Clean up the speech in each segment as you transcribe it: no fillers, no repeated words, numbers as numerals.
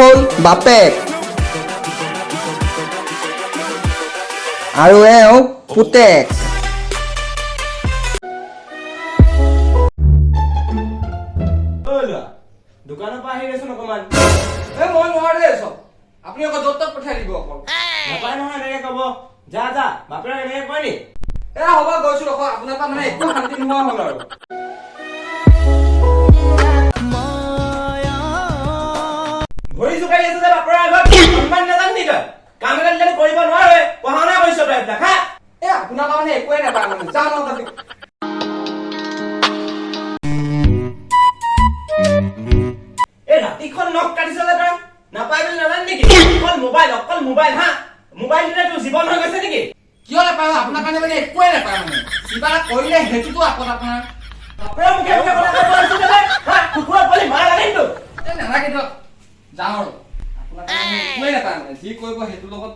হ'ল বাপেক আৰু এওঁ পুতেক। দোকানৰ পৰা আহি গৈছো অকমান। মই নোৱাৰো দেই চব, আপুনি আকৌ য'ত ত'ত পঠাই দিব অকল। নাপায় নহয় এনেকে কব। যা যা বাপেৰক এনেকে কয় নি? হ'ব গৈছো ৰখ, আপোনাৰ পৰা মানে একো শান্তি নোহোৱা হ'ল আৰু। ভৰি জোকাৰি আছে যে বাপেৰৰ আগত, সন্মান নাজান নি তই? কাম এটা দিলে কৰিব নোৱাৰে, পঢ়া শুনা কৰিছ তই এইবিলাক হা? আপোনাৰ পৰা মানে একোৱে নাপায় মানে, যাওঁ ন তাতে। এই ৰাতিখন নখ কাটিছ যে তই, নাপায় বুলি নাজান নেকি? অকল মোবাইল হা? মোবাইল দিলে তোৰ জীৱন হৈ গৈছে নেকি? কিয় নাপায়? আপোনাৰ কাৰণে মানে একোৱে নাপায় মানে, কিবা এটা কৰিলে সেইটোতো আপদ আপোনাৰ। বাপেৰৰ মুখে মুখে কথা কৈ আছো যে হা? কুকুৰৰ পোৱালি মাৰা লাগে কিন্তু। নালাগে দিয়ক, যাওঁ আৰু। আপোনাৰ কাৰণে একোৱে নাপায় মানে, যি কৰিব সেইটোৰ লগত।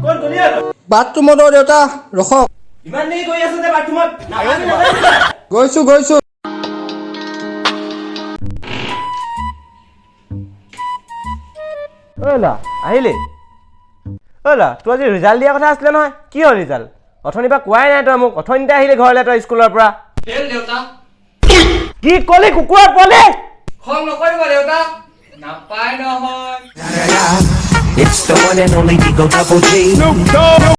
ক'ত গলি তই? বাথৰুমত দেউতা ৰখক। ইমান দেৰি কৰি আছো যে বাথৰুমত, নাপায় বুলি নাজান নি তই? গৈছো। আহিলি? তোৰ আজি ৰিজাল্ট দিয়া কথা আছিলে নহয়, কি হ'ল ৰিজাল্ট? অথনিৰ পৰা কোৱাই নাই তই মোক, অথনিতে আহিলি ঘৰলৈ তই স্কুলৰ পৰা। ফেল দেউতা। কি কলি কুকুৰৰ পোৱালি? খং নকৰিব দেউতা, নাপায় নহয়। It's the one and only Digo Double G.